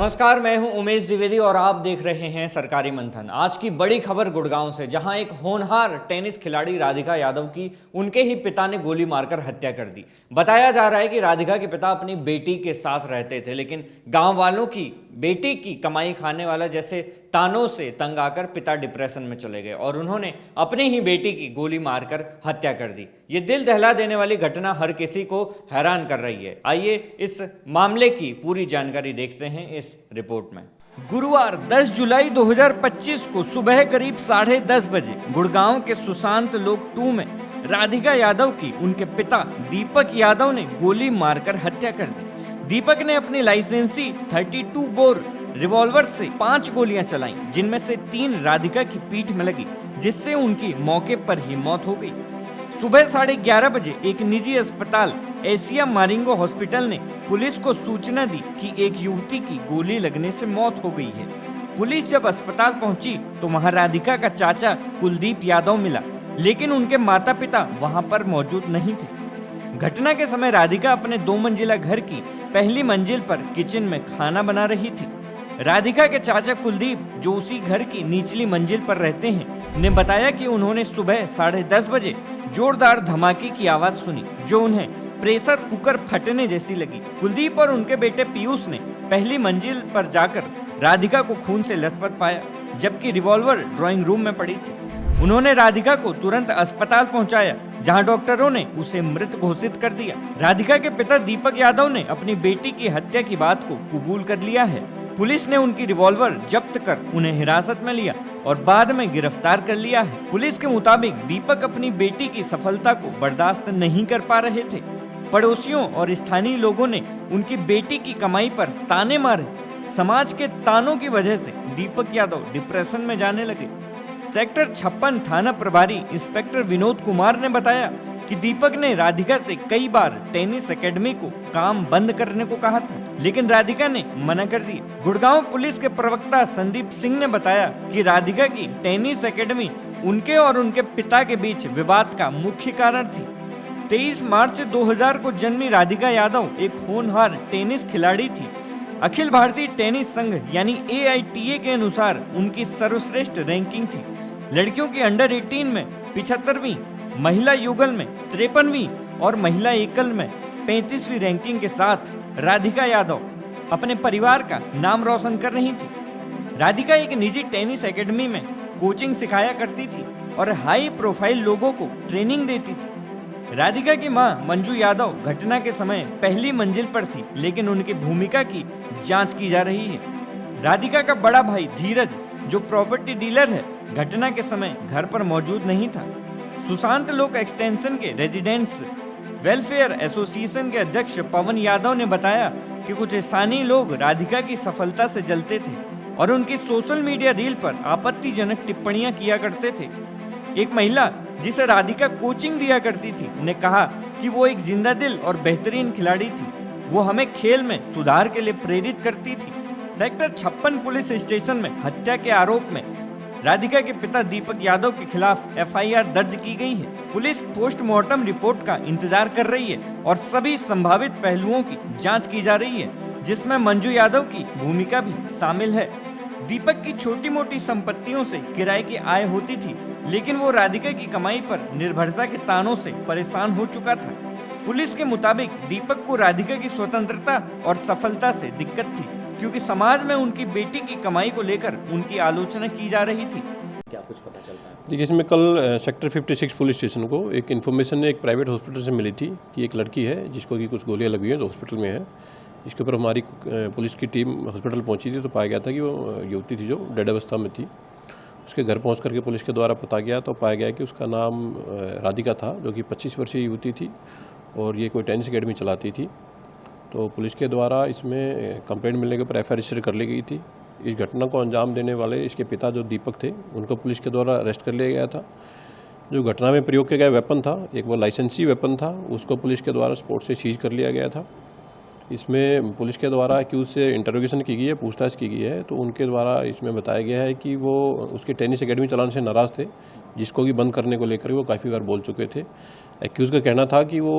नमस्कार, मैं हूं उमेश द्विवेदी और आप देख रहे हैं सरकारी मंथन। आज की बड़ी खबर गुड़गांव से, जहां एक होनहार टेनिस खिलाड़ी राधिका यादव की उनके ही पिता ने गोली मारकर हत्या कर दी। बताया जा रहा है कि राधिका के पिता अपनी बेटी के साथ रहते थे, लेकिन गांव वालों की बेटी की कमाई खाने वाला जैसे तानों से तंग आकर पिता डिप्रेशन में चले गए और उन्होंने अपनी ही बेटी की गोली मारकर हत्या कर दी। ये दिल दहला देने वाली घटना हर किसी को हैरान कर रही है। आइए इस मामले की पूरी जानकारी देखते हैं इस रिपोर्ट में। गुरुवार 10 जुलाई 2025 को सुबह करीब 10:30 बजे गुड़गांव के सुशांत लोक 2 में राधिका यादव की उनके पिता दीपक यादव ने गोली मारकर हत्या कर दी। दीपक ने अपनी लाइसेंसी 32 बोर रिवॉल्वर से 5 गोलियां चलाई, जिनमें से 3 राधिका की पीठ में लगी, जिससे उनकी मौके पर ही मौत हो गई। सुबह 11:30 बजे एक निजी अस्पताल एशिया मारिंगो हॉस्पिटल ने पुलिस को सूचना दी कि एक युवती की गोली लगने से मौत हो गई है। पुलिस जब अस्पताल पहुंची तो वहां राधिका का चाचा कुलदीप यादव मिला, लेकिन उनके माता पिता वहां पर मौजूद नहीं थे। घटना के समय राधिका अपने 2 मंजिला घर की पहली मंजिल पर किचन में खाना बना रही थी। राधिका के चाचा कुलदीप, जो उसी घर की निचली मंजिल पर रहते हैं, ने बताया कि उन्होंने सुबह 10:30 बजे जोरदार धमाके की आवाज सुनी, जो उन्हें प्रेशर कुकर फटने जैसी लगी। कुलदीप और उनके बेटे पीयूष ने पहली मंजिल पर जाकर राधिका को खून से लथपथ पाया, जबकि रिवॉल्वर ड्राइंग रूम में पड़ी थी। उन्होंने राधिका को तुरंत अस्पताल पहुंचाया, जहां डॉक्टरों ने उसे मृत घोषित कर दिया। राधिका के पिता दीपक यादव ने अपनी बेटी की हत्या की बात को कबूल कर लिया है। पुलिस ने उनकी रिवॉल्वर जब्त कर उन्हें हिरासत में लिया और बाद में गिरफ्तार कर लिया है। पुलिस के मुताबिक दीपक अपनी बेटी की सफलता को बर्दाश्त नहीं कर पा रहे थे। पड़ोसियों और स्थानीय लोगों ने उनकी बेटी की कमाई पर ताने मारे। समाज के तानों की वजह से दीपक यादव डिप्रेशन में जाने लगे। सेक्टर 56 थाना प्रभारी इंस्पेक्टर विनोद कुमार ने बताया कि दीपक ने राधिका से कई बार टेनिस एकेडमी को काम बंद करने को कहा था, लेकिन राधिका ने मना कर दिया। गुड़गांव पुलिस के प्रवक्ता संदीप सिंह ने बताया कि राधिका की टेनिस एकेडमी उनके और उनके पिता के बीच विवाद का मुख्य कारण थी। 23 मार्च 2000 को जन्मी राधिका यादव एक होनहार टेनिस खिलाड़ी थी। अखिल भारतीय टेनिस संघ यानी AITA के अनुसार उनकी सर्वश्रेष्ठ रैंकिंग थी। लड़कियों की अंडर 18 में 75वीं, महिला युगल में 53वीं और महिला एकल में 35वीं रैंकिंग के साथ राधिका यादव अपने परिवार का नाम रोशन कर रही थी। राधिका एक निजी टेनिस एकेडमी में कोचिंग सिखाया करती थी और हाई प्रोफाइल लोगों को ट्रेनिंग देती थी। राधिका की मां मंजू यादव घटना के समय पहली मंजिल पर थी, लेकिन उनकी भूमिका की जांच की जा रही है। राधिका का बड़ा भाई धीरज, जो प्रॉपर्टी डीलर है, घटना के समय घर पर मौजूद नहीं था। सुशांत लोक एक्सटेंशन के रेजिडेंट्स वेलफेयर एसोसिएशन के अध्यक्ष पवन यादव ने बताया कि कुछ स्थानीय लोग राधिका की सफलता से जलते थे और उनकी सोशल मीडिया रील पर आपत्तिजनक टिप्पणियां किया करते थे। एक महिला, जिसे राधिका कोचिंग दिया करती थी, ने कहा कि वो एक जिंदा दिल और बेहतरीन खिलाड़ी थी। वो हमें खेल में सुधार के लिए प्रेरित करती थी। सेक्टर 56 पुलिस स्टेशन में हत्या के आरोप में राधिका के पिता दीपक यादव के खिलाफ FIR दर्ज की गई है। पुलिस पोस्टमार्टम रिपोर्ट का इंतजार कर रही है और सभी संभावित पहलुओं की जांच की जा रही है, जिसमें मंजू यादव की भूमिका भी शामिल है। दीपक की छोटी मोटी संपत्तियों से किराए की आय होती थी, लेकिन वो राधिका की कमाई पर निर्भरता के तानों से परेशान हो चुका था। पुलिस के मुताबिक दीपक को राधिका की स्वतंत्रता और सफलता से दिक्कत थी, क्योंकि समाज में उनकी बेटी की कमाई को लेकर उनकी आलोचना की जा रही थी। क्या कुछ पता चल रहा है? देखिए, इसमें कल सेक्टर 56 पुलिस स्टेशन को एक इन्फॉर्मेशन एक प्राइवेट हॉस्पिटल से मिली थी कि एक लड़की है जिसको कि कुछ गोलियां लगी हैं, तो हॉस्पिटल में है। इसके ऊपर हमारी पुलिस की टीम हॉस्पिटल पहुंची थी, तो पाया गया था कि वो युवती थी जो डेड अवस्था में थी। उसके घर पहुँच करके पुलिस के द्वारा पता गया तो पाया गया कि उसका नाम राधिका था, जो कि 25 वर्षीय युवती थी और ये कोई टेनिस अकेडमी चलाती थी। तो पुलिस के द्वारा इसमें कंप्लेंट मिलने के ऊपर FIR रजिस्टर कर ली गई थी। इस घटना को अंजाम देने वाले इसके पिता जो दीपक थे, उनको पुलिस के द्वारा अरेस्ट कर लिया गया था। जो घटना में प्रयोग किया गया वेपन था, एक वो लाइसेंसी वेपन था, उसको पुलिस के द्वारा स्पॉट से सीज कर लिया गया था। इसमें पुलिस के द्वारा एक्यूज से इंटरोगेशन की गई है, पूछताछ की गई है, तो उनके द्वारा इसमें बताया गया है कि वो उसके टेनिस एकेडमी चलाने से नाराज़ थे, जिसको कि बंद करने को लेकर वो काफ़ी बार बोल चुके थे। एक्यूज का कहना था कि वो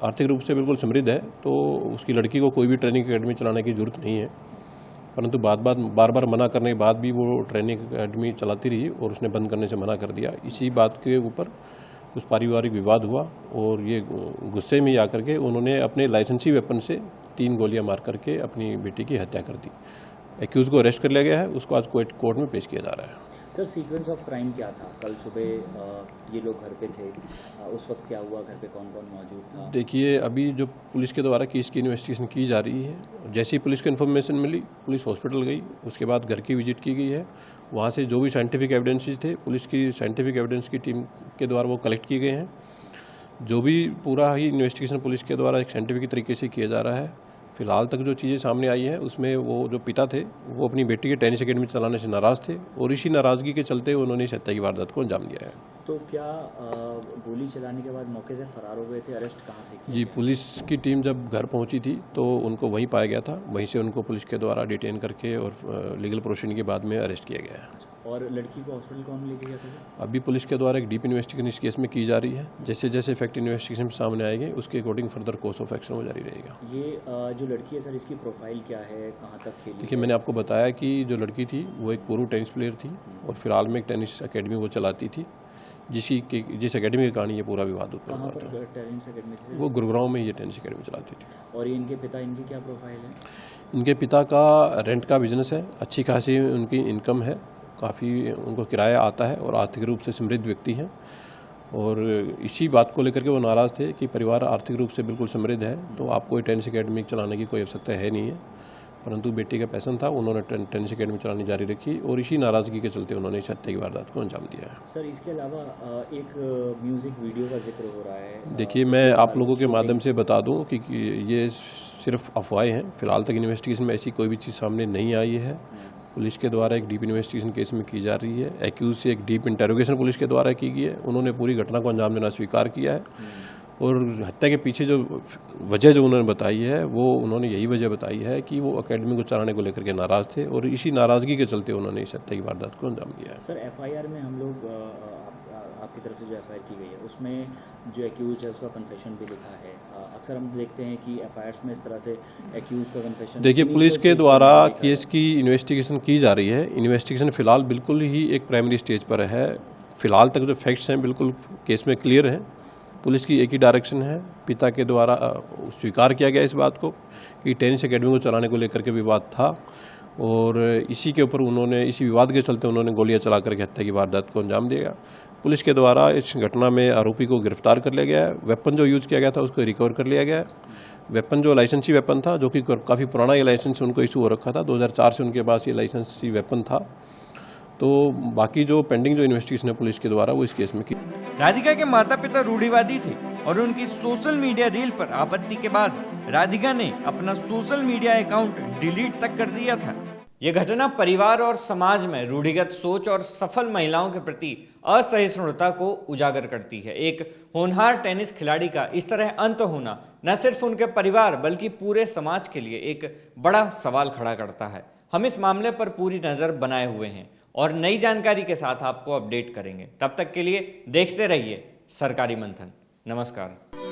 आर्थिक रूप से बिल्कुल समृद्ध है, तो उसकी लड़की को कोई भी ट्रेनिंग एकेडमी चलाने की जरूरत नहीं है। परंतु बार बार मना करने के बाद भी वो ट्रेनिंग अकेडमी चलाती रही और उसने बंद करने से मना कर दिया। इसी बात के ऊपर कुछ पारिवारिक विवाद हुआ और ये गुस्से में आकर के उन्होंने अपने लाइसेंसी वेपन से 3 गोलियां मार करके अपनी बेटी की हत्या कर दी। एक्यूज को अरेस्ट कर लिया गया है, उसको आज कोर्ट में पेश किया जा रहा है। सर, सीक्वेंस ऑफ क्राइम क्या था? कल सुबह ये लोग घर पे थे, उस वक्त क्या हुआ, घर पे कौन कौन मौजूद था? देखिए, अभी जो पुलिस के द्वारा केस की इन्वेस्टिगेशन की जा रही है, जैसे ही पुलिस को इन्फॉर्मेशन मिली पुलिस हॉस्पिटल गई, उसके बाद घर की विजिट की गई है। वहाँ से जो भी साइंटिफिक एविडेंसेस थे पुलिस की साइंटिफिक एविडेंस की टीम के द्वारा वो कलेक्ट किए गए हैं। जो भी पूरा ही इन्वेस्टिगेशन पुलिस के द्वारा एक साइंटिफिक तरीके से किया जा रहा है। फिलहाल तक जो चीज़ें सामने आई हैं उसमें वो जो पिता थे वो अपनी बेटी के टेनिस अकेडमी चलाने से नाराज़ थे और इसी नाराज़गी के चलते उन्होंने इस हत्या की वारदात को अंजाम दिया है। तो क्या गोली चलाने के बाद मौके से फरार हो गए थे? अरेस्ट कहाँ से किया? जी, पुलिस की टीम जब घर पहुंची थी तो उनको वहीं पाया गया था, वहीं से उनको पुलिस के द्वारा डिटेन करके और लीगल प्रोसीडिंग के बाद में अरेस्ट किया गया है। और लड़की को हॉस्पिटल कौन लेके गया था? अभी पुलिस के द्वारा एक डीप इन्वेस्टिगेशन इस केस में की जा रही है। जैसे जैसे फैक्ट इन्वेस्टिगेशन सामने आएंगे उसके according further course of action वो जारी रहेगा। ये जो लड़की है सर, इसकी प्रोफाइल क्या है, कहाँ तक खेली? देखिए, मैंने आपको बताया कि जो लड़की थी वो एक पूर्व टेनिस प्लेयर थी और फिलहाल में एक टेनिस अकेडमी वो चलाती थी, जिस अकेडमी के कारण ये पूरा विवाद उत्पन्न हुआ था। टेनिस अकेडमी थी? वो गुरुग्राम में ये टेनिस अकेडमी चलाती थी। और इनके पिता, इनकी क्या प्रोफाइल है? इनके पिता का रेंट का बिजनेस है, अच्छी खासी उनकी इनकम है, काफ़ी उनको किराया आता है और आर्थिक रूप से समृद्ध व्यक्ति हैं। और इसी बात को लेकर के वो नाराज़ थे कि परिवार आर्थिक रूप से बिल्कुल समृद्ध है तो आपको टेनिस अकेडमी चलाने की कोई आवश्यकता है नहीं है, परंतु बेटी का पैशन था, उन्होंने टेनिस अकेडमी चलानी जारी रखी और इसी नाराज़गी के चलते उन्होंने इस हत्या की वारदात को अंजाम दिया है। सर, इसके अलावा एक म्यूज़िक वीडियो का जिक्र हो रहा है। देखिए, मैं आप लोगों के माध्यम से बता दूं कि ये सिर्फ अफवाहें हैं। फिलहाल तक इन्वेस्टिगेशन में ऐसी कोई भी चीज़ सामने नहीं आई है। पुलिस के द्वारा एक डीप इन्वेस्टिगेशन केस में की जा रही है। एक्यूज से एक डीप इंटेरोगेशन पुलिस के द्वारा की गई है। उन्होंने पूरी घटना को अंजाम देना स्वीकार किया है और हत्या के पीछे जो वजह जो उन्होंने बताई है वो उन्होंने यही वजह बताई है कि वो अकेडमी को चलाने को लेकर के नाराज़ थे और इसी नाराज़गी के चलते उन्होंने इस हत्या की वारदात को अंजाम दिया है। सर, एफआईआर में हम लोग आपकी तरफ से जो एफआईआर की गई है उसमें जो एक्यूज है उसका कन्फेशन भी लिखा है। अक्सर हम देखते हैं कि एफआईआर्स में इस तरह से एक्यूज का कन्फेशन। देखिए, पुलिस के द्वारा केस की इन्वेस्टिगेशन की जा रही है। इन्वेस्टिगेशन फिलहाल बिल्कुल ही एक प्राइमरी स्टेज पर है। फिलहाल तक जो फैक्ट्स हैं बिल्कुल केस में क्लियर हैं। पुलिस की एक ही डायरेक्शन है, पिता के द्वारा स्वीकार किया गया इस बात को कि टेनिस अकेडमी को चलाने को लेकर के विवाद था और इसी के ऊपर उन्होंने इसी विवाद के चलते उन्होंने गोलियां चला करके हत्या की वारदात को अंजाम दिया। पुलिस के द्वारा इस घटना में आरोपी को गिरफ्तार कर लिया गया है। वेपन जो यूज़ किया गया था उसको रिकवर कर लिया गया है। वेपन जो लाइसेंसी वेपन था, जो कि काफ़ी पुराना ये लाइसेंस उनको इशू हो रखा था, 2004 से उनके पास ये लाइसेंसी वेपन था। तो बाकी जो पेंडिंग जो इन्वेस्टिगेशन है पुलिस के द्वारा वो इस केस में की। राधिका के माता पिता रूढ़िवादी थे और उनकी सोशल मीडिया रील पर आपत्ति के बाद राधिका ने अपना सोशल मीडिया अकाउंट डिलीट तक कर दिया था। यह घटना परिवार और समाज में रूढ़िगत सोच और सफल महिलाओं के प्रति असहिष्णुता को उजागर करती है। एक होनहार टेनिस खिलाड़ी का इस तरह अंत होना न सिर्फ उनके परिवार बल्कि पूरे समाज के लिए एक बड़ा सवाल खड़ा करता है। हम इस मामले पर पूरी नज़र बनाए हुए हैं और नई जानकारी के साथ आपको अपडेट करेंगे। तब तक के लिए देखते रहिए सरकारी मंथन। नमस्कार।